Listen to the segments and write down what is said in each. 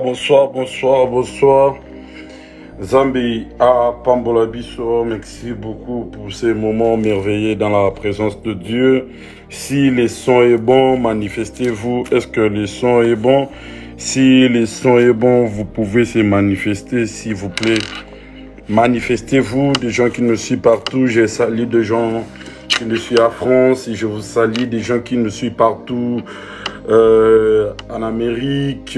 Bonsoir, bonsoir, bonsoir. Zambi à Pambola Bisso, merci beaucoup pour ces moments merveilleux dans la présence de Dieu. Si le son est bon, manifestez-vous. Est-ce que le son est bon? Si le son est bon, vous pouvez se manifester, s'il vous plaît. Manifestez-vous, des gens qui nous suivent partout. J'ai salué des gens qui nous suivent à France. Et je vous salue des gens qui nous suivent partout, en Amérique,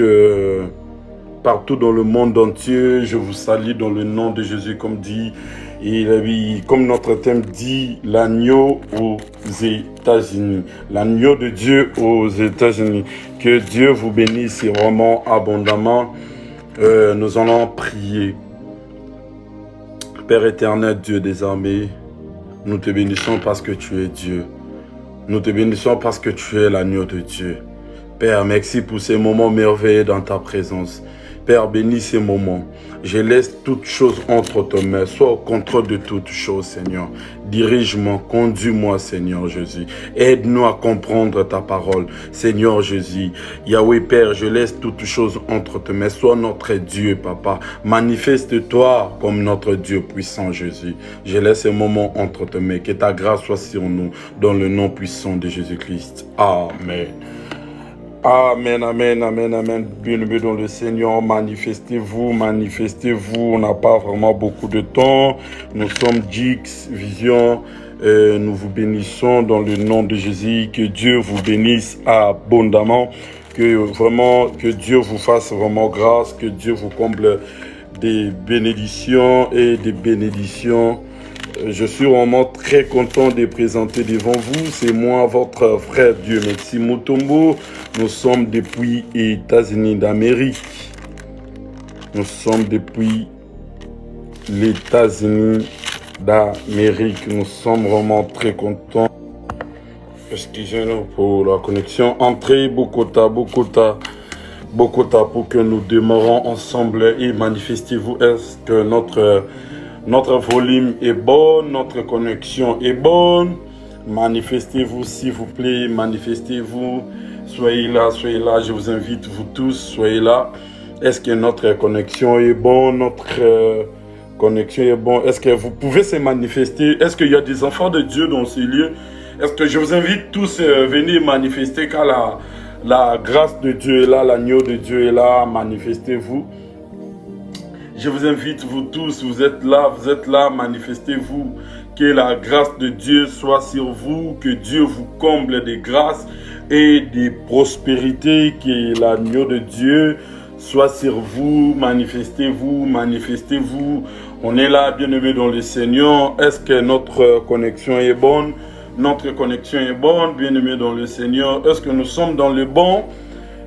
partout dans le monde entier. Je vous salue dans le nom de Jésus, comme dit, et comme notre thème dit, l'agneau aux États-Unis. L'agneau de Dieu aux États-Unis. Que Dieu vous bénisse vraiment abondamment. Nous allons prier. Père éternel, Dieu des armées, nous te bénissons parce que tu es Dieu. Nous te bénissons parce que tu es l'agneau de Dieu. Père, merci pour ces moments merveilleux dans ta présence. Père, bénis ces moments. Je laisse toutes choses entre tes mains. Sois au contrôle de toutes choses, Seigneur. Dirige-moi, conduis-moi, Seigneur Jésus. Aide-nous à comprendre ta parole, Seigneur Jésus. Yahweh, Père, je laisse toutes choses entre tes mains. Sois notre Dieu, Papa. Manifeste-toi comme notre Dieu puissant, Jésus. Je laisse ces moments entre tes mains. Que ta grâce soit sur nous, dans le nom puissant de Jésus-Christ. Amen. Amen, amen, amen, amen. Bien-aimés dans le Seigneur, manifestez-vous, manifestez-vous. On n'a pas vraiment beaucoup de temps. Nous sommes Jix Vision. Nous vous bénissons dans le nom de Jésus. Que Dieu vous bénisse abondamment. Que Dieu vous fasse vraiment grâce. Que Dieu vous comble des bénédictions et des bénédictions. Je suis vraiment très content de présenter devant vous. C'est moi, votre frère Dieu Merci Mutombo. Nous sommes depuis les États-Unis d'Amérique. Nous sommes depuis les États-Unis d'Amérique. Nous sommes vraiment très contents. Excusez-nous pour la connexion. Entrez Bogota, Bogota, Bogota pour que nous demeurons ensemble et manifestez-vous. Est-ce que notre volume est bon, notre connexion est bonne? Manifestez-vous s'il vous plaît, manifestez-vous. Soyez là, je vous invite vous tous, soyez là. Est-ce que notre connexion est bonne? Notre connexion est bonne. Est-ce que vous pouvez se manifester? Est-ce qu'il y a des enfants de Dieu dans ces lieux? Est-ce que je vous invite tous à venir manifester car la grâce de Dieu est là, l'agneau de Dieu est là, manifestez-vous. Je vous invite vous tous, vous êtes là, manifestez-vous. Que la grâce de Dieu soit sur vous, que Dieu vous comble des grâces et des prospérités, que l'agneau de Dieu soit sur vous, manifestez-vous, manifestez-vous. On est là, bien-aimés dans le Seigneur. Est-ce que notre connexion est bonne? Notre connexion est bonne, bien-aimés dans le Seigneur. Est-ce que nous sommes dans le bon?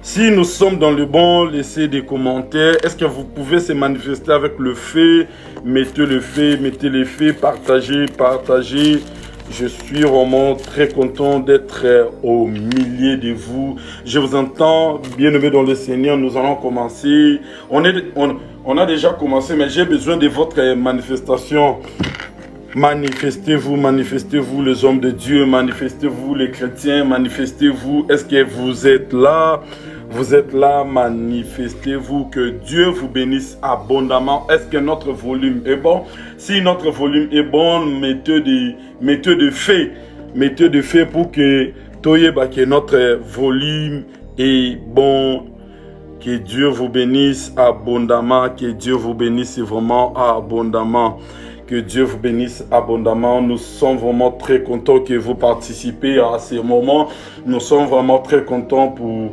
Si nous sommes dans le bon, laissez des commentaires. Est-ce que vous pouvez se manifester avec le fait? Mettez le fait, mettez les faits, partagez, partagez. Je suis vraiment très content d'être au milieu de vous. Je vous entends, bien-aimés dans le Seigneur. Nous allons commencer. On a déjà commencé, mais j'ai besoin de votre manifestation. Manifestez-vous, manifestez-vous les hommes de Dieu, manifestez-vous les chrétiens, manifestez-vous. Est-ce que vous êtes là? Vous êtes là, manifestez-vous, que Dieu vous bénisse abondamment. Est-ce que notre volume est bon? Si notre volume est bon, mettez de fait pour que notre volume est bon. Que Dieu vous bénisse abondamment, que Dieu vous bénisse vraiment abondamment. Que Dieu vous bénisse abondamment. Nous sommes vraiment très contents que vous participez à ces moments. Nous sommes vraiment très contents pour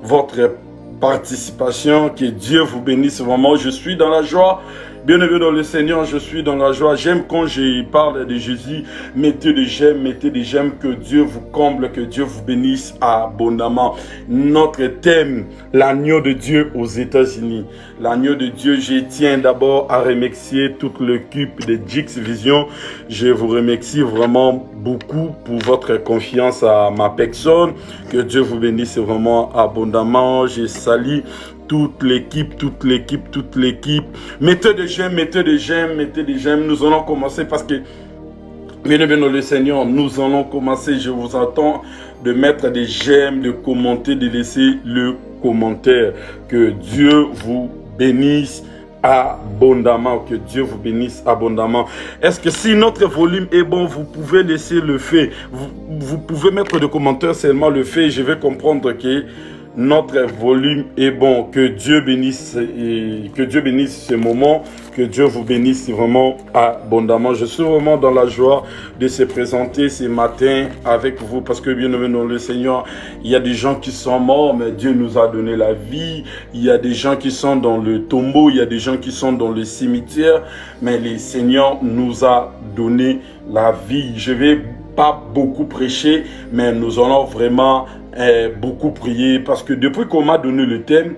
votre participation. Que Dieu vous bénisse vraiment. Je suis dans la joie. Bien-aimé dans le Seigneur, je suis dans la joie. J'aime quand je parle de Jésus. Mettez des j'aime, mettez des j'aime. Que Dieu vous comble, que Dieu vous bénisse abondamment. Notre thème, l'agneau de Dieu aux États-Unis. L'agneau de Dieu, je tiens d'abord à remercier toute l'équipe de Jix Vision. Je vous remercie vraiment beaucoup pour votre confiance à ma personne. Que Dieu vous bénisse vraiment abondamment. Je salue toute l'équipe. Mettez des j'aime, mettez des j'aime, mettez des j'aime. Nous allons commencer parce que, bien-aimés dans le Seigneur, nous allons commencer. Je vous attends de mettre des j'aime, de commenter, de laisser le commentaires. Que Dieu vous bénisse abondamment, que Dieu vous bénisse abondamment. Est-ce que si notre volume est bon, vous pouvez laisser le fait, vous pouvez mettre de commentaires seulement le fait, je vais comprendre que notre volume est bon. Que Dieu bénisse ce moment, que Dieu vous bénisse vraiment abondamment. Je suis vraiment dans la joie de se présenter ce matin avec vous, parce que bien aimé dans le Seigneur, il y a des gens qui sont morts, mais Dieu nous a donné la vie. Il y a des gens qui sont dans le tombeau, il y a des gens qui sont dans le cimetière, mais le Seigneur nous a donné la vie. Je vais pas beaucoup prêcher, mais nous allons vraiment beaucoup prier, parce que depuis qu'on m'a donné le thème,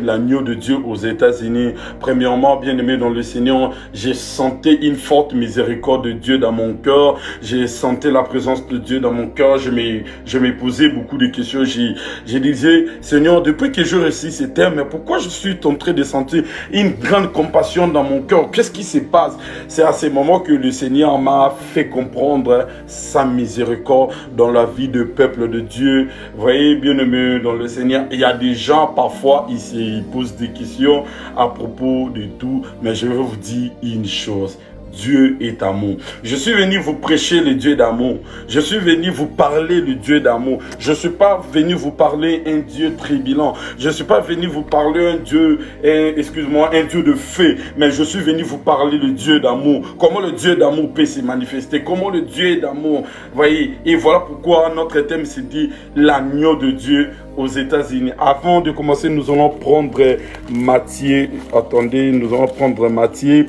l'agneau de Dieu aux États-Unis, premièrement, bien aimé dans le Seigneur, j'ai senti une forte miséricorde de Dieu dans mon cœur, j'ai senti la présence de Dieu dans mon cœur, je me posais beaucoup de questions, je disais, Seigneur, depuis que je réussis ce thème, mais pourquoi je suis en train de sentir une grande compassion dans mon cœur? Qu'est-ce qui se passe? C'est à ce moment que le Seigneur m'a fait comprendre sa miséricorde dans la vie de peuple de Dieu. Vous voyez, bien aimé dans le Seigneur, il y a des gens parfois ils posent des questions à propos de tout, mais je vais vous dire une chose: Dieu est amour. Je suis venu vous prêcher le Dieu d'amour. Je suis venu vous parler le Dieu d'amour. Je ne suis pas venu vous parler un Dieu trébilant. Je ne suis pas venu vous parler un Dieu, un Dieu de fée. Mais je suis venu vous parler le Dieu d'amour. Comment le Dieu d'amour peut se manifester. Comment le Dieu d'amour, voyez. Et voilà pourquoi notre thème se dit l'agneau de Dieu aux États-Unis. Avant de commencer, nous allons prendre Matthieu. Attendez, nous allons prendre Matthieu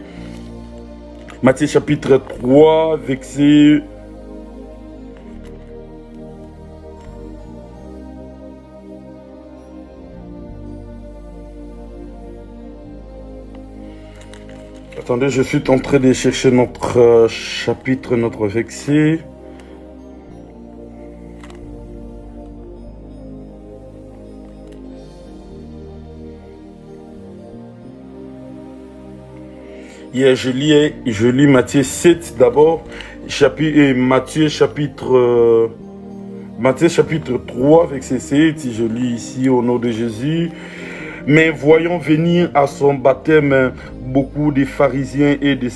chapitre 3, verset... Attendez, je suis en train de chercher notre chapitre, notre verset. Yeah, je lis Matthieu 7 d'abord, Matthieu chapitre 3, verset 7, je lis ici au nom de Jésus. Mais voyons venir à son baptême beaucoup de pharisiens et de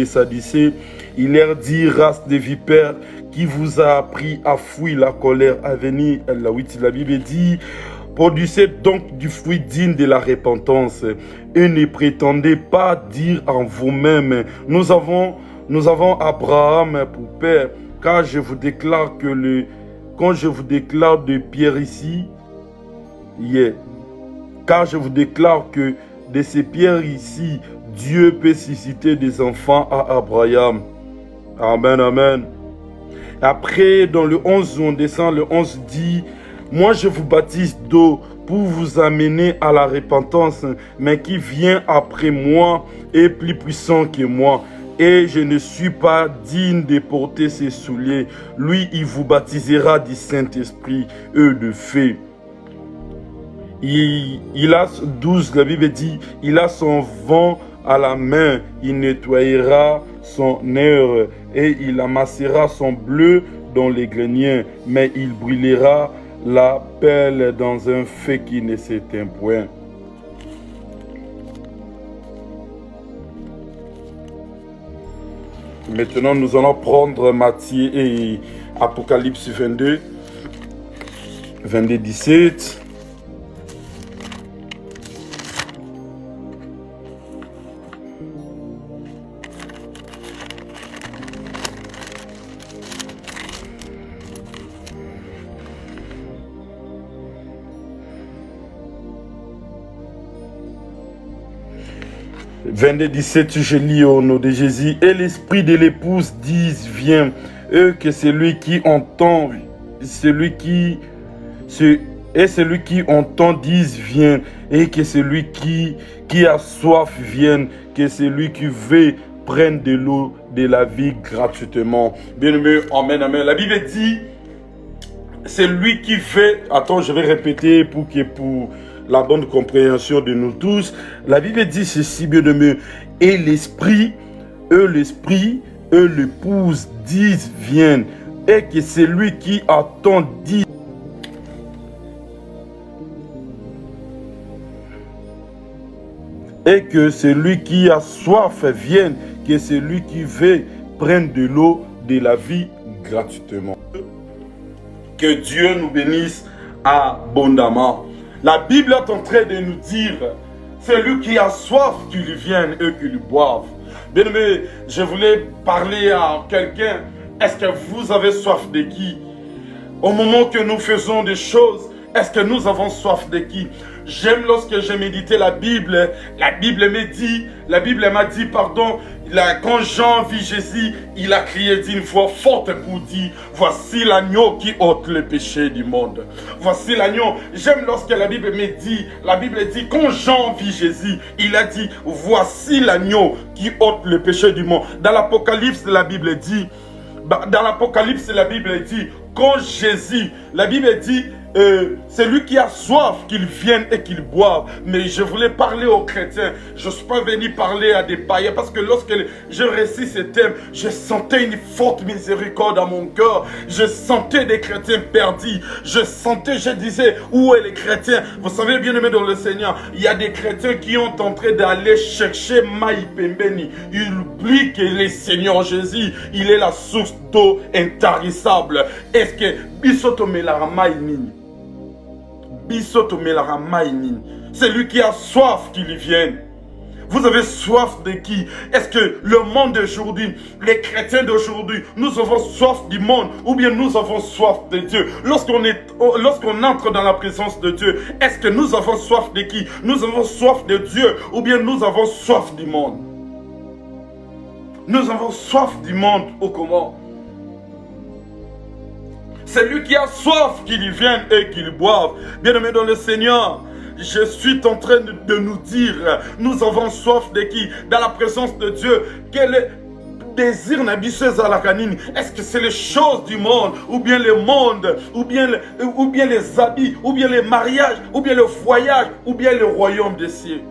sadducéens, il leur dit: race de vipères, qui vous a appris à fuir la colère à venir? La Bible dit: produisez donc du fruit digne de la repentance, et ne prétendez pas dire en vous-même: nous avons Abraham pour père, car je vous déclare de Pierre ici, car je vous déclare que de ces pierres ici, Dieu peut susciter des enfants à Abraham. Amen, amen. Après, dans le 11, on descend, le 11 dit: moi je vous baptise d'eau pour vous amener à la repentance, mais qui vient après moi est plus puissant que moi, et je ne suis pas digne de porter ses souliers. Lui, il vous baptisera du Saint-Esprit et de feu. Il a 12, la Bible dit, il a son vent à la main, il nettoyera son air et il amassera son bleu dans les greniers, mais il brûlera la pelle dans un feu qui ne s'éteint point. Maintenant, nous allons prendre Matthieu et Apocalypse 22, 17. Verset 17, je lis au nom de Jésus. Et l'esprit de l'épouse dit: viens. Et que celui qui entend, celui qui dise: viens. Et que celui qui a soif vienne. Que celui qui veut prenne de l'eau de la vie gratuitement. Bien-aimé, amen, amen. La Bible dit: c'est lui qui fait. Attends, je vais répéter pour la bonne compréhension de nous tous. La Bible dit ceci, bien-aimé: et l'esprit, l'épouse disent: viens. Et que celui qui attend dit: Et que celui qui a soif vienne, que celui qui veut prenne de l'eau de la vie gratuitement. Que Dieu nous bénisse abondamment. La Bible est en train de nous dire, celui qui a soif, qu'il vienne et qu'il boive. Bien-aimé, je voulais parler à quelqu'un. Est-ce que vous avez soif de qui? Au moment que nous faisons des choses, est-ce que nous avons soif de qui? J'aime lorsque j'ai médité la Bible m'a dit, pardon, quand Jean vit Jésus, il a crié d'une voix forte pour dire, voici l'agneau qui ôte le péché du monde. Voici l'agneau. J'aime lorsque la Bible dit, quand Jean vit Jésus, il a dit, voici l'agneau qui ôte le péché du monde. Dans l'Apocalypse, la Bible dit, quand Jésus, la Bible dit, c'est lui qui a soif, qu'il vienne et qu'il boive. Mais je voulais parler aux chrétiens. Je ne suis pas venu parler à des païens parce que lorsque je récite ce thème, je sentais une forte miséricorde à mon cœur. Je sentais des chrétiens perdus. Je disais, où est les chrétiens? Vous savez, bien aimé dans le Seigneur, il y a des chrétiens qui sont en train d'aller chercher Maï Pembeni. Ils oublient que le Seigneur Jésus, il est la source d'eau intarissable. Est-ce que Bisoto Melaramaïni? C'est lui qui a soif qu'il vienne. Vous avez soif de qui? Est-ce que le monde d'aujourd'hui, les chrétiens d'aujourd'hui, nous avons soif du monde ou bien nous avons soif de Dieu? Lorsqu'on entre dans la présence de Dieu, est-ce que nous avons soif de qui? Nous avons soif de Dieu ou bien nous avons soif du monde? Nous avons soif du monde ou comment? C'est lui qui a soif qu'il vienne et qu'il boive. Bien-aimé dans le Seigneur, je suis en train de nous dire, nous avons soif de qui? Dans la présence de Dieu. Quel est désir n'abusseuse à la canine? Est-ce que c'est les choses du monde, ou bien le monde, ou bien les habits, ou bien les mariages, ou bien le voyage, ou bien le royaume des cieux?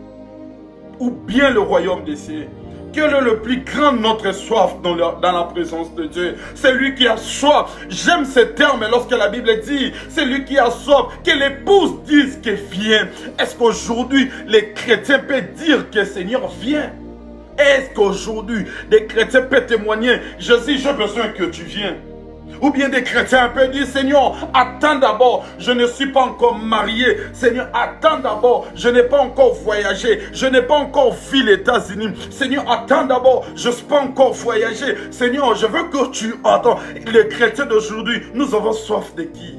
Ou bien le royaume des cieux? Quel est le plus grand notre soif dans la présence de Dieu? C'est lui qui a soif. J'aime ce terme lorsque la Bible dit, c'est lui qui a soif, que l'épouse dise qu'il vient. Est-ce qu'aujourd'hui, les chrétiens peuvent dire que le Seigneur vient? Est-ce qu'aujourd'hui, des chrétiens peuvent témoigner, Jésus, j'ai besoin que tu viennes? Ou bien des chrétiens peuvent dire, Seigneur, attends d'abord, je ne suis pas encore marié. Seigneur, attends d'abord, je n'ai pas encore voyagé. Je n'ai pas encore vu les États-Unis. Seigneur, attends d'abord, je ne suis pas encore voyagé. Seigneur, je veux que tu attends. Les chrétiens d'aujourd'hui, nous avons soif de qui?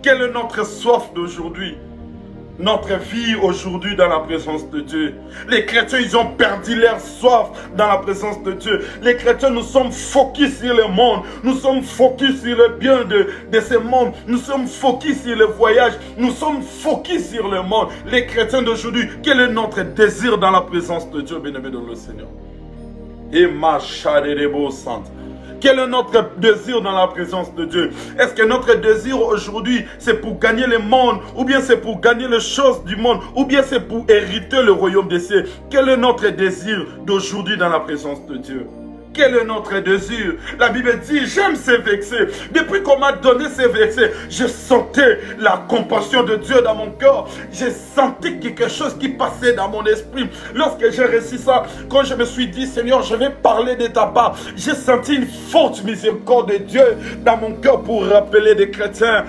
Quelle est notre soif d'aujourd'hui? Notre vie aujourd'hui dans la présence de Dieu. Les chrétiens, ils ont perdu leur soif dans la présence de Dieu. Les chrétiens, nous sommes focus sur le monde. Nous sommes focus sur le bien de ce monde. Nous sommes focus sur le voyage. Nous sommes focus sur le monde. Les chrétiens d'aujourd'hui, quel est notre désir dans la présence de Dieu, bien-aimé dans le Seigneur? Et ma charité sainte. Quel est notre désir dans la présence de Dieu? Est-ce que notre désir aujourd'hui, c'est pour gagner le monde, ou bien c'est pour gagner les choses du monde, ou bien c'est pour hériter le royaume des cieux? Quel est notre désir d'aujourd'hui dans la présence de Dieu? Quel est notre désir? La Bible dit, j'aime ces versets. Depuis qu'on m'a donné ces versets, je sentais la compassion de Dieu dans mon cœur. J'ai senti quelque chose qui passait dans mon esprit. Lorsque j'ai réussi ça, quand je me suis dit, Seigneur, je vais parler de ta part, j'ai senti une forte miséricorde de Dieu dans mon cœur pour rappeler des chrétiens,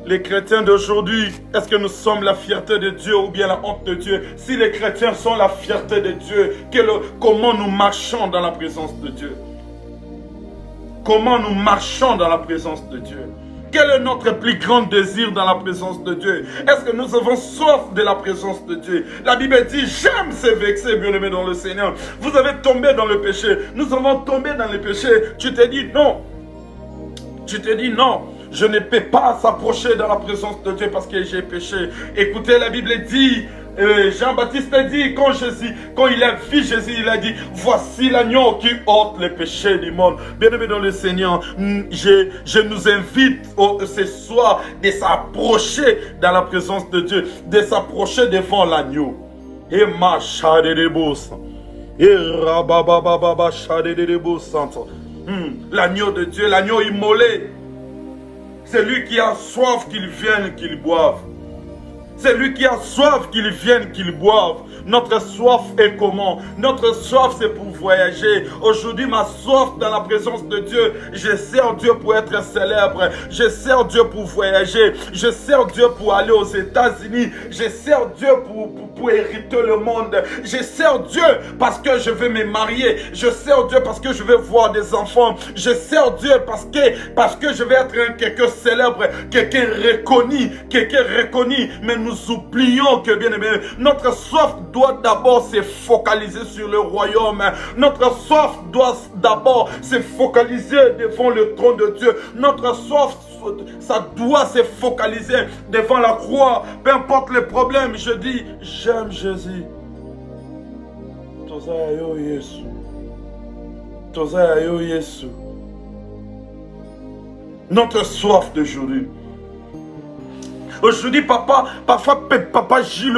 les chrétiens d'aujourd'hui, est-ce que nous sommes la fierté de Dieu ou bien la honte de Dieu? Si les chrétiens sont la fierté de Dieu, comment nous marchons dans la présence de Dieu? Comment nous marchons dans la présence de Dieu? Quel est notre plus grand désir dans la présence de Dieu? Est-ce que nous avons soif de la présence de Dieu? La Bible dit, j'aime ces versets, bien-aimés dans le Seigneur. Vous avez tombé dans le péché. Nous avons tombé dans le péché. Tu te dis non. Tu te dis non. Je ne peux pas s'approcher dans la présence de Dieu parce que j'ai péché. Écoutez, la Bible dit, Jean-Baptiste a dit, quand il a vu Jésus, il a dit, voici l'agneau qui ôte le péché du monde. Bien-aimé dans le Seigneur, je nous invite ce soir de s'approcher dans la présence de Dieu, de s'approcher devant l'agneau. Et ma chadedebos. Et rababababa chadedebos. L'agneau de Dieu, l'agneau immolé. C'est lui qui a soif qu'il vienne, qu'il boive. C'est lui qui a soif, qu'il vienne, qu'il boive. Notre soif est comment? Notre soif, c'est pour voyager. Aujourd'hui, ma soif dans la présence de Dieu, je sers Dieu pour être célèbre. Je sers Dieu pour voyager. Je sers Dieu pour aller aux États-Unis. Je sers Dieu pour hériter le monde. Je sers Dieu parce que je veux me marier. Je sers Dieu parce que je veux voir des enfants. Je sers Dieu parce que je vais être quelqu'un célèbre, quelqu'un reconnu, mais nous oublions que, bien aimé, notre soif doit d'abord se focaliser sur le royaume. Notre soif doit d'abord se focaliser devant le trône de Dieu. Notre soif, ça doit se focaliser devant la croix. Peu importe les problèmes, je dis, j'aime Jésus. Tozayo Yesu. Tozayo Yesu. Notre soif d'aujourd'hui. Aujourd'hui, parfois, papa Gilles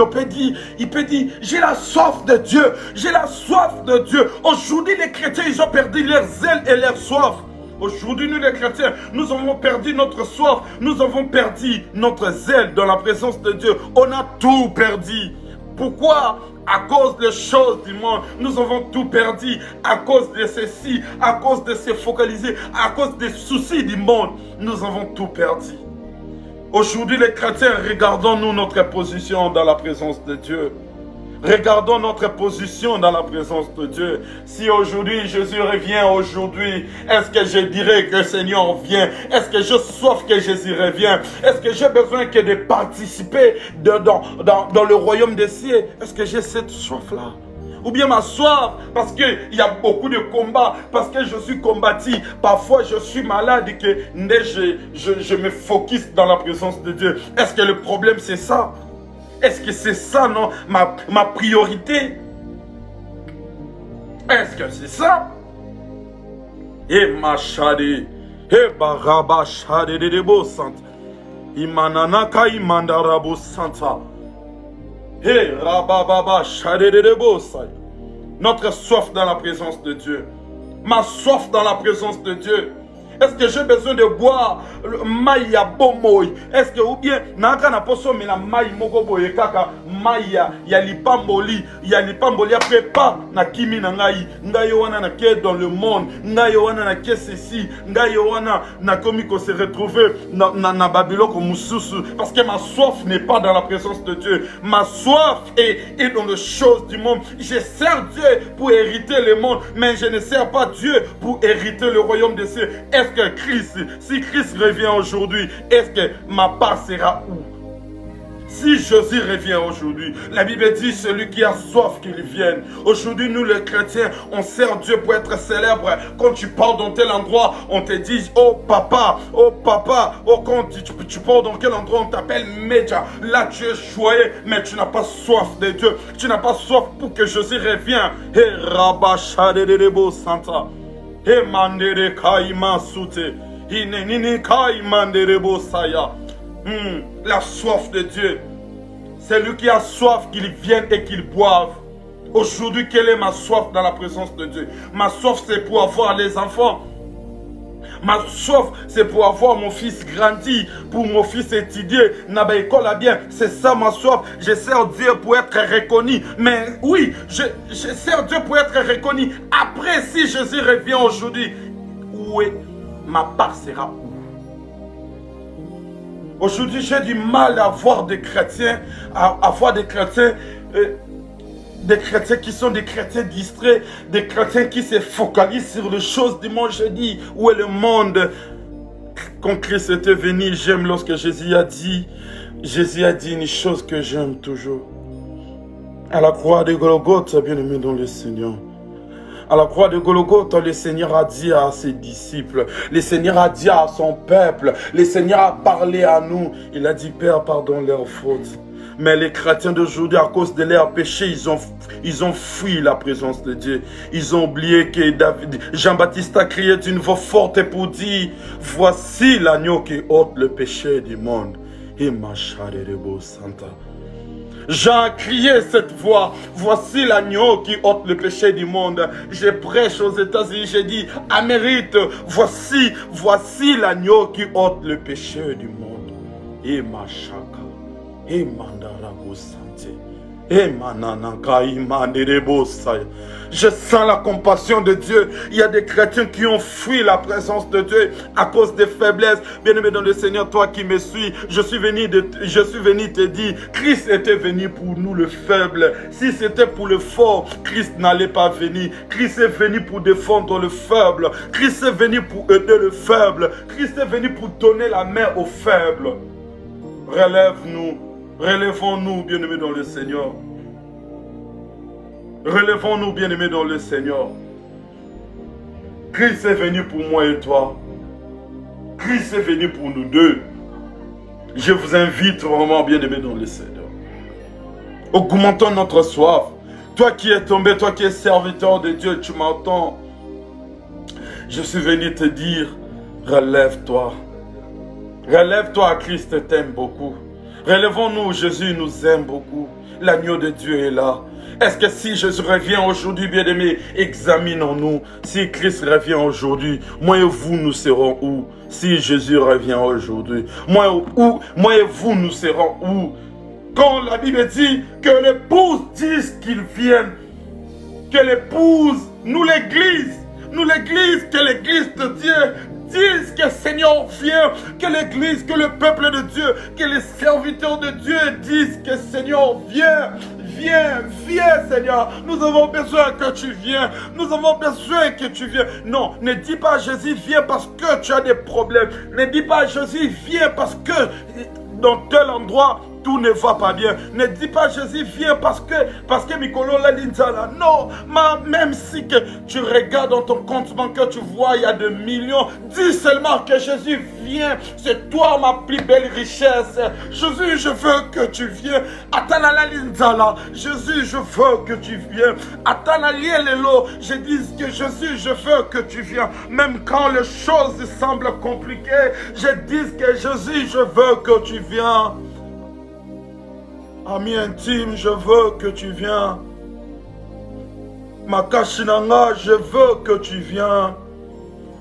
il peut dire, j'ai la soif de Dieu, j'ai la soif de Dieu. Aujourd'hui, les chrétiens, ils ont perdu leur zèle et leur soif. Aujourd'hui, nous les chrétiens, nous avons perdu notre soif, nous avons perdu notre zèle dans la présence de Dieu. On a tout perdu. Pourquoi? À cause des choses du monde, nous avons tout perdu. À cause de ceci, à cause de se focaliser, à cause des soucis du monde, nous avons tout perdu. Aujourd'hui, les chrétiens, regardons-nous notre position dans la présence de Dieu. Regardons notre position dans la présence de Dieu. Si aujourd'hui Jésus revient aujourd'hui, est-ce que je dirais que le Seigneur vient? Est-ce que je soif que Jésus revienne? Est-ce que j'ai besoin que de participer dans le royaume des cieux? Est-ce que j'ai cette soif-là? Ou bien ma soif, parce qu'il y a beaucoup de combats, parce que je suis combattu. Parfois, je suis malade et que je me focus dans la présence de Dieu. Est-ce que le problème, c'est ça? Est-ce que c'est ça, non, ma priorité? Est-ce que c'est ça? Et ma chade, et baraba chade de beau santa. Imananaka imandarabo santa. Hey, rabababa, chadedebosai. Notre soif dans la présence de Dieu. Ma soif dans la présence de Dieu. Est-ce que j'ai besoin de boire maïa bomoy? Est-ce que ou bien naka na poso me na maï moko boye kaka maïa ya lipamboli après pas na kimi na ngai wana na ke dans le monde, ngai wana na ke ceci, ngai wana na komi ko se retrouver na Babylone comme mususu, parce que ma soif n'est pas dans la présence de Dieu. Ma soif est dans les choses du monde. Je sers Dieu pour hériter le monde, mais je ne sers pas Dieu pour hériter le royaume des cieux. Est-ce que Christ, si Christ revient aujourd'hui, est-ce que ma part sera où? Si Jésus revient aujourd'hui, la Bible dit celui qui a soif qu'il vienne. Aujourd'hui, nous les chrétiens, on sert Dieu pour être célèbre. Quand tu pars dans tel endroit, on te dit oh papa, quand tu pars dans quel endroit, on t'appelle Média. Là, tu es joyeux, mais tu n'as pas soif de Dieu. Tu n'as pas soif pour que Jésus revienne. Hey, Rabashadedebo Santa. Hey, Mandere Kaima Soute. Hinenini Kaimanderebo Saya. La soif de Dieu. C'est lui qui a soif qu'il vienne et qu'il boive. Aujourd'hui, quelle est ma soif dans la présence de Dieu? Ma soif, c'est pour avoir les enfants. Ma soif, c'est pour avoir mon fils grandi, pour mon fils étudier, n'a école à bien. C'est ça ma soif. Je sers Dieu pour être reconnu. Mais oui, je sers Dieu pour être reconnu. Après, si Jésus revient aujourd'hui, où est ma part sera où? Aujourd'hui, j'ai du mal à voir des chrétiens, des chrétiens qui sont des chrétiens distraits, des chrétiens qui se focalisent sur les choses du monde. Je dis, où est le monde? Quand Christ était venu, j'aime lorsque Jésus a dit une chose que j'aime toujours. À la croix de Golgotha, bien aimé dans le Seigneur. À la croix de Golgotha, le Seigneur a dit à ses disciples, le Seigneur a dit à son peuple, le Seigneur a parlé à nous. Il a dit, Père, pardonne leurs fautes. Mais les chrétiens d'aujourd'hui, à cause de leurs péchés, ils ont fui la présence de Dieu. Ils ont oublié que Jean-Baptiste a crié d'une voix forte pour dire, voici l'agneau qui ôte le péché du monde. Et Machadebo Santa. Jean a crié cette voix, voici l'agneau qui ôte le péché du monde. Je prêche aux États-Unis, j'ai dit, Amérique, voici l'agneau qui ôte le péché du monde. Et Machaka, Et mandarabo santé. Et manananka imanderebo saya. Je sens la compassion de Dieu. Il y a des chrétiens qui ont fui la présence de Dieu à cause des faiblesses. Bien-aimé dans le Seigneur, toi qui me suis, je suis venu te dire, Christ était venu pour nous le faible. Si c'était pour le fort, Christ n'allait pas venir. Christ est venu pour défendre le faible. Christ est venu pour aider le faible. Christ est venu pour donner la main aux faibles. Relève-nous. Relèvons-nous, bien-aimés dans le Seigneur. Relevons-nous, bien-aimés dans le Seigneur. Christ est venu pour moi et toi. Christ est venu pour nous deux. Je vous invite vraiment, bien-aimés dans le Seigneur. Augmentons notre soif. Toi qui es tombé, toi qui es serviteur de Dieu, tu m'entends. Je suis venu te dire, relève-toi. Relève-toi, Christ t'aime beaucoup. Relevons-nous, Jésus nous aime beaucoup. L'agneau de Dieu est là. Est-ce que si Jésus revient aujourd'hui, bien-aimés, examinons-nous. Si Christ revient aujourd'hui, moi et vous, nous serons où? Si Jésus revient aujourd'hui, moi et vous, nous serons où? Quand la Bible dit que l'épouse dise qu'il vienne, que l'épouse, nous l'église, que l'église de Dieu disent que Seigneur viens, que l'église, que le peuple de Dieu, que les serviteurs de Dieu disent que Seigneur viens, viens, viens Seigneur, nous avons besoin que tu viennes, nous avons besoin que tu viennes. Non, ne dis pas Jésus viens parce que tu as des problèmes, ne dis pas Jésus viens parce que dans tel endroit tout ne va pas bien. Ne dis pas Jésus viens parce que Mikolo l'a dit là. Non, même si que tu regardes dans ton compte bancaire, tu vois il y a des millions. Dis seulement que Jésus vient. C'est toi ma plus belle richesse. Jésus, je veux que tu viennes. Atana la linzala. Jésus, je veux que tu viennes. Atana lielelo. Je dis que Jésus, je veux que tu viennes. Même quand les choses semblent compliquées, je dis que Jésus, je veux que tu viennes. Ami intime, je veux que tu viennes. Makashinanga, je veux que tu viennes.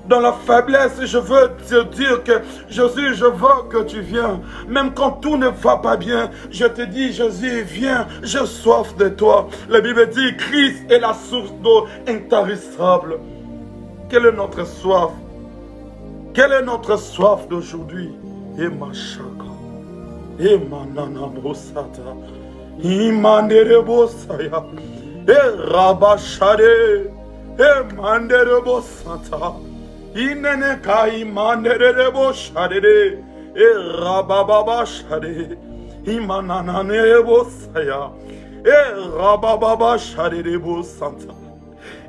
Dans la faiblesse, je veux te dire que Jésus, je veux que tu viennes. Même quand tout ne va pas bien, je te dis, Jésus, viens, j'ai soif de toi. La Bible dit, Christ est la source d'eau intarissable. Quelle est notre soif? Quelle est notre soif d'aujourd'hui? Et ma chaka. E manana bosata, imandere bosaya, e rabashare, e mandere bosata, inene kai mandere boshare, e rabababashare, imanana ne bosaya, e rabababashare bosanta,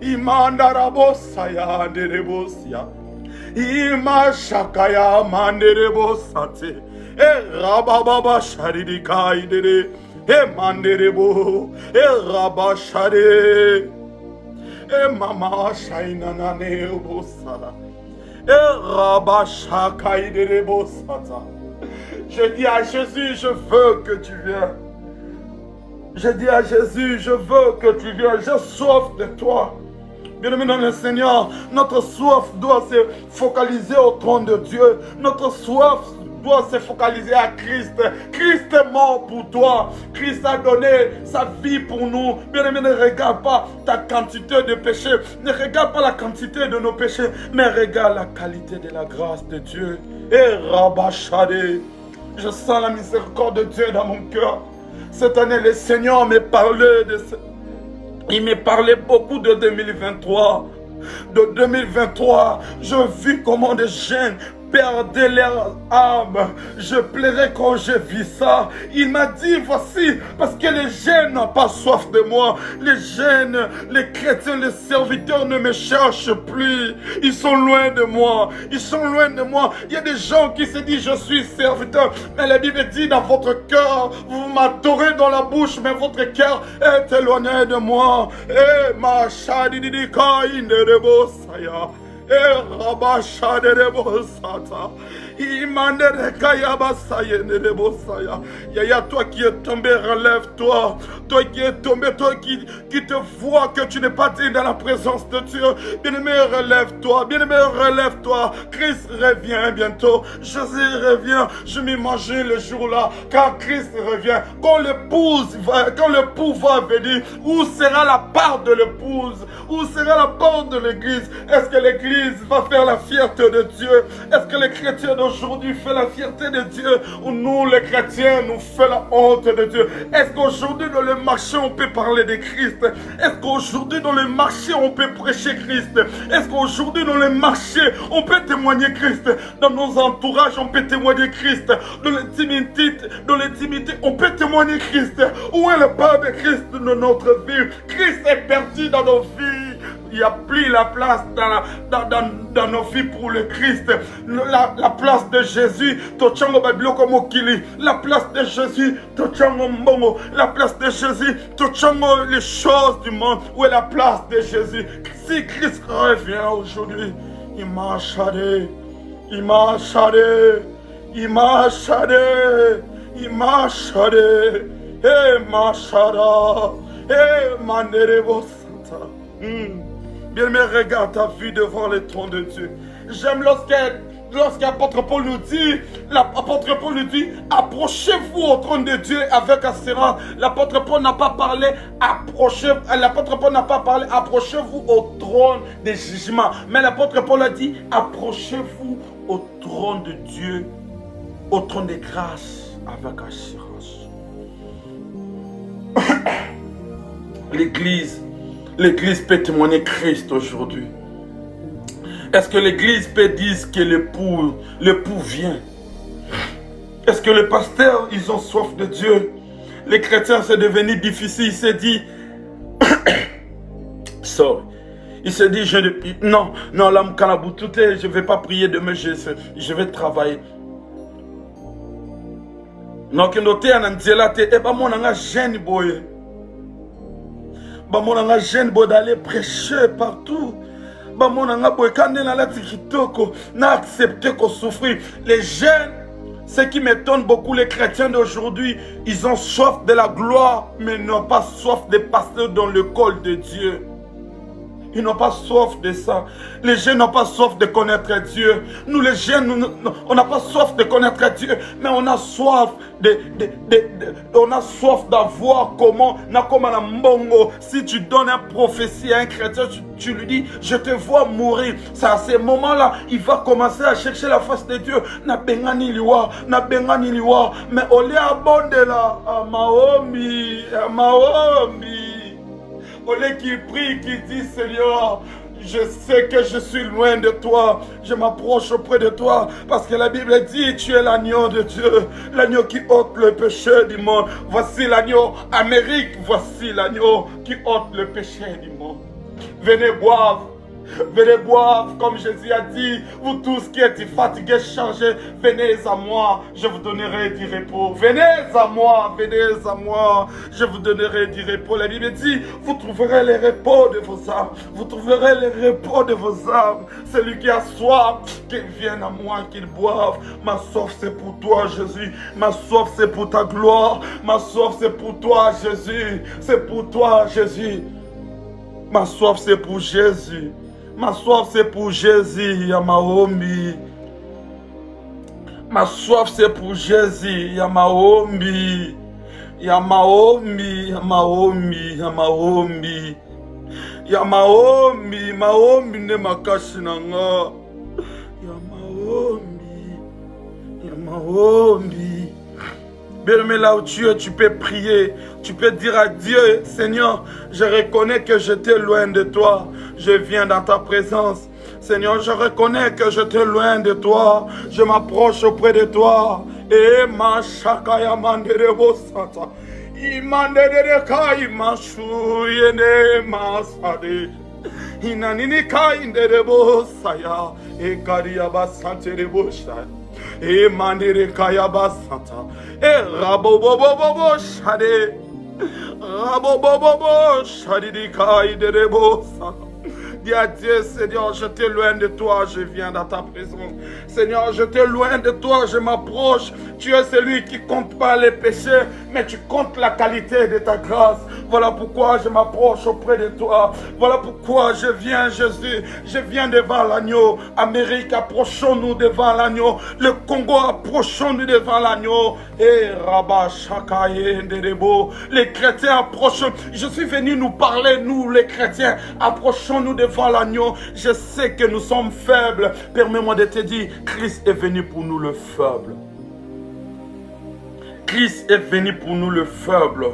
imandara bosaya de bosia, imashakaya mandere bosate. E rababa sharidi kaidere, e manderebo, e rabashare, e mama shaina nane bosala, e rabashakaidere bosata. Je dis à Jésus, je veux que tu viennes. Je dis à Jésus, je veux que tu viennes. J'ai soif de toi. Bien-aimé dans le Seigneur, notre soif doit se focaliser au trône de Dieu. Notre soif doit se focaliser à Christ. Christ est mort pour toi. Christ a donné sa vie pour nous. Bien-aimé, ne regarde pas ta quantité de péchés. Ne regarde pas la quantité de nos péchés. Mais regarde la qualité de la grâce de Dieu. Et rabachade. Je sens la miséricorde de Dieu dans mon cœur. Cette année, le Seigneur me parlait de ce... Il me parlait beaucoup de 2023. De 2023, je vis comment des jeunes perdaient leur âme. Je plairais quand j'ai vu ça. Il m'a dit, voici, parce que les jeunes n'ont pas soif de moi. Les jeunes, les chrétiens, les serviteurs ne me cherchent plus. Ils sont loin de moi. Ils sont loin de moi. Il y a des gens qui se disent, je suis serviteur. Mais la Bible dit, dans votre cœur, vous m'adorez dans la bouche, mais votre cœur est éloigné de moi. Eh, ma chadidika indebosaya. E rabashade de bosata, Yaya, toi qui es tombé, relève-toi. Toi qui es tombé, toi qui te vois que tu n'es pas digne dans la présence de Dieu. Bien-aimé, relève-toi. Bien-aimé, relève-toi. Christ revient bientôt. Jésus revient. Je m'imagine le jour-là, quand Christ revient, quand l'époux va venir, où sera la part de l'épouse? Où sera la part de l'église? Est-ce que l'église va faire la fierté de Dieu? Est-ce que les chrétiens d'aujourd'hui font la fierté de Dieu? Ou nous, les chrétiens, nous faisons la honte de Dieu? Est-ce qu'aujourd'hui, dans le marché, on peut parler de Christ? Est-ce qu'aujourd'hui, dans le marché, on peut prêcher Christ? Est-ce qu'aujourd'hui, dans le marché, on peut témoigner Christ? Dans nos entourages, on peut témoigner Christ. Dans l'intimité, on peut témoigner Christ. Où est le part de Christ dans notre vie? Christ est perdu dans nos vies. Il n'y a plus la place dans nos vies pour le Christ. La place de Jésus, la place de Jésus, la place de Jésus, les choses du monde. Où est la place de Jésus? Si Christ revient aujourd'hui, il m'a charé, il m'a charé, il m'a charé, il m'a charé, et m'a chara, et m'a nervo santa. Bien-aimé, regarde ta vie devant le trône de Dieu. J'aime lorsqu'apôtre Paul nous dit, approchez-vous au trône de Dieu avec assurance. L'apôtre Paul n'a pas parlé, approchez-vous au trône des jugements. Mais l'apôtre Paul a dit, approchez-vous au trône de Dieu, au trône de grâce avec assurance. L'église peut témoigner Christ aujourd'hui. Est-ce que l'église peut dire que l'époux vient? Est-ce que les pasteurs, ils ont soif de Dieu? Les chrétiens, c'est devenu difficile. Il s'est dit, il s'est dit, non, l'âme canaboutoute, je ne vais pas prier demain, je vais travailler. Donc, jeune boy. Bamonanga jeune boy d'aller prêcher partout. Bamonanga boy quand on a la tikitoko, n'a accepté qu'on souffre. Les jeunes, ce qui m'étonne beaucoup, les chrétiens d'aujourd'hui, ils ont soif de la gloire, mais n'ont pas soif de passer dans le col de Dieu. Ils n'ont pas soif de ça. Les jeunes n'ont pas soif de connaître Dieu. Nous les jeunes, on n'a pas soif de connaître Dieu, mais on a soif d'avoir comment, si tu donnes une prophétie à un chrétien, tu lui dis, je te vois mourir. C'est à ce moment-là, il va commencer à chercher la face de Dieu. Na bengani liwa, mais on est abondé là, à Mahomi. Au lieu qu'il prie, qu'il dit, Seigneur, je sais que je suis loin de toi, je m'approche auprès de toi, parce que la Bible dit, tu es l'agneau de Dieu, l'agneau qui ôte le péché du monde. Voici l'agneau, Amérique, voici l'agneau qui ôte le péché du monde. Venez boire, comme Jésus a dit, vous tous qui êtes fatigués, chargés, venez à moi, je vous donnerai du repos. Venez à moi, je vous donnerai du repos. La Bible dit, vous trouverez le repos de vos âmes. Vous trouverez le repos de vos âmes. Celui qui a soif, qu'il vienne à moi, qu'il boive. Ma soif, c'est pour toi, Jésus. Ma soif, c'est pour ta gloire. Ma soif, c'est pour toi, Jésus. C'est pour toi, Jésus. Ma soif, c'est pour Jésus. Ma soif, c'est pour Jésus, Yamaombi. Ma soif, c'est pour Jésus, Yamaombi. Yamaombi, Maombi ne makashinanga. Yamaombi. Bien-aimé, là où tu es, tu peux prier. Tu peux dire à Dieu, Seigneur, je reconnais que j'étais loin de toi. Je viens dans ta présence. Seigneur, je reconnais que j'étais loin de toi. Je m'approche auprès de toi. Et ma shakaya manderebo sata. Imandere kai mashu yene masade. Inanini kai nderebo saya. E karia basanterebo shaya. E mandere kaya basanta. E rabobobobo shade. Rabobobobo shade di kai derebo sata. Dis à Dieu, Seigneur, je t'éloigne de toi, je viens dans ta présence. Seigneur, je t'éloigne de toi, je m'approche. Tu es celui qui compte pas les péchés, mais tu comptes la qualité de ta grâce. Voilà pourquoi je m'approche auprès de toi. Voilà pourquoi je viens, Jésus. Je viens devant l'agneau. Amérique, approchons-nous devant l'agneau. Le Congo, approchons-nous devant l'agneau. Et Rabat Shakaye Ndedebo. Les chrétiens approchent. Je suis venu nous parler, nous les chrétiens. Approchons-nous devant l'agneau. Je sais que nous sommes faibles. Permets-moi de te dire, Christ est venu pour nous le faible. Christ est venu pour nous le faible.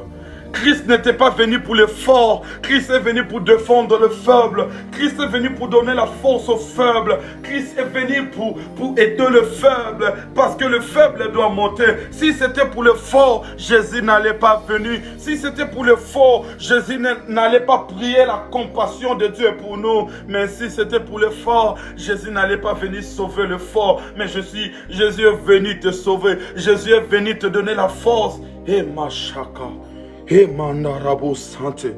Christ n'était pas venu pour les forts. Christ est venu pour défendre le faible. Christ est venu pour donner la force aux faibles. Christ est venu pour aider le faible. Parce que le faible doit monter. Si c'était pour le fort, Jésus n'allait pas venir. Si c'était pour le fort, Jésus n'allait pas prier la compassion de Dieu pour nous. Mais si c'était pour le fort, Jésus n'allait pas venir sauver le fort. Mais Jésus est venu te sauver. Jésus est venu te donner la force. Et ma chaka. E mandarabo sante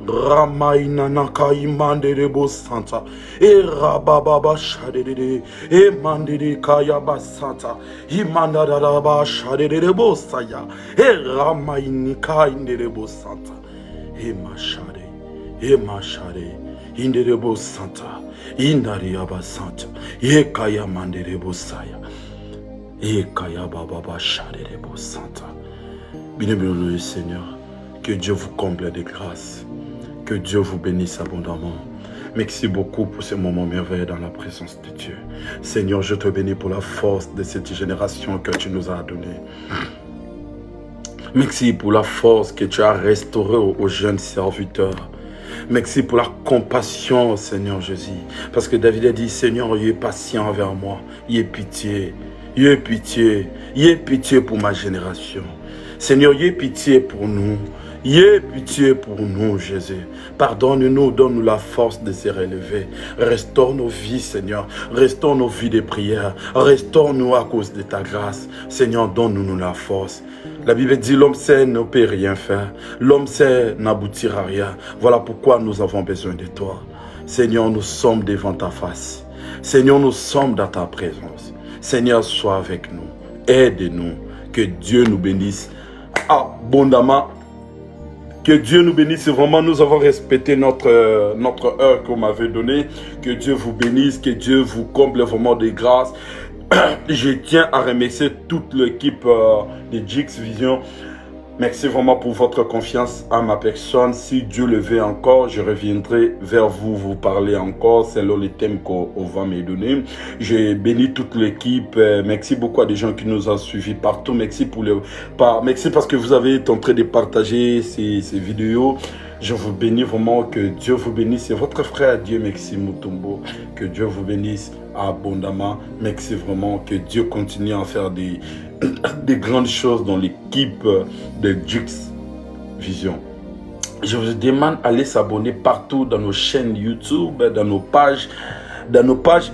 ramaina naka imande rebo santa e rababa shadede e mandede kaya basanta imandaraba shadede rebo saya e ramaini kainde rebo santa e mashade inde rebo santa indari abasanta e kaya mande rebo saya e kaya baba shadede rebo santa. Bien-aimé le Seigneur. Que Dieu vous comble de grâce. Que Dieu vous bénisse abondamment. Merci beaucoup pour ce moment merveilleux dans la présence de Dieu. Seigneur, je te bénis pour la force de cette génération que tu nous as donnée. Merci pour la force que tu as restaurée aux jeunes serviteurs. Merci pour la compassion, Seigneur Jésus. Parce que David a dit, Seigneur, il est patient envers moi. Il est pitié. Il est pitié. Il est pitié pour ma génération. Seigneur, il est pitié pour nous. Aie pitié pour nous, Jésus. Pardonne-nous, donne-nous la force de se relever. Restaure nos vies, Seigneur. Restaure nos vies de prière. Restaure-nous à cause de ta grâce. Seigneur, donne-nous la force. La Bible dit, l'homme sait ne peut rien faire. L'homme sait n'aboutir à rien. Voilà pourquoi nous avons besoin de toi. Seigneur, nous sommes devant ta face. Seigneur, nous sommes dans ta présence. Seigneur, sois avec nous. Aide-nous. Que Dieu nous bénisse abondamment. Que Dieu nous bénisse. Vraiment, nous avons respecté notre heure qu'on m'avait donnée. Que Dieu vous bénisse. Que Dieu vous comble vraiment de grâce. Je tiens à remercier toute l'équipe de Jix Vision. Merci vraiment pour votre confiance à ma personne. Si Dieu le veut encore, je reviendrai vers vous, vous parler encore selon les thèmes qu'on va me donner. Je bénis toute l'équipe. Merci beaucoup à des gens qui nous ont suivis partout. Merci merci parce que vous avez tenté de partager ces vidéos. Je vous bénis vraiment, que Dieu vous bénisse. C'est votre frère Dieu, merci Mutombo. Que Dieu vous bénisse abondamment. Merci vraiment, que Dieu continue à faire des grandes choses dans l'équipe de Jix Vision. Je vous demande d'aller s'abonner partout dans nos chaînes YouTube, dans nos pages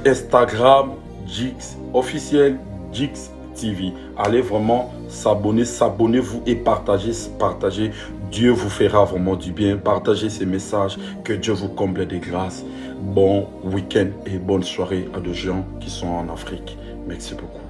Instagram, Jix officiel, Jix TV. Allez vraiment s'abonner, s'abonnez-vous et partagez. Dieu vous fera vraiment du bien. Partagez ces messages. Que Dieu vous comble de grâce. Bon week-end et bonne soirée à des gens qui sont en Afrique. Merci beaucoup.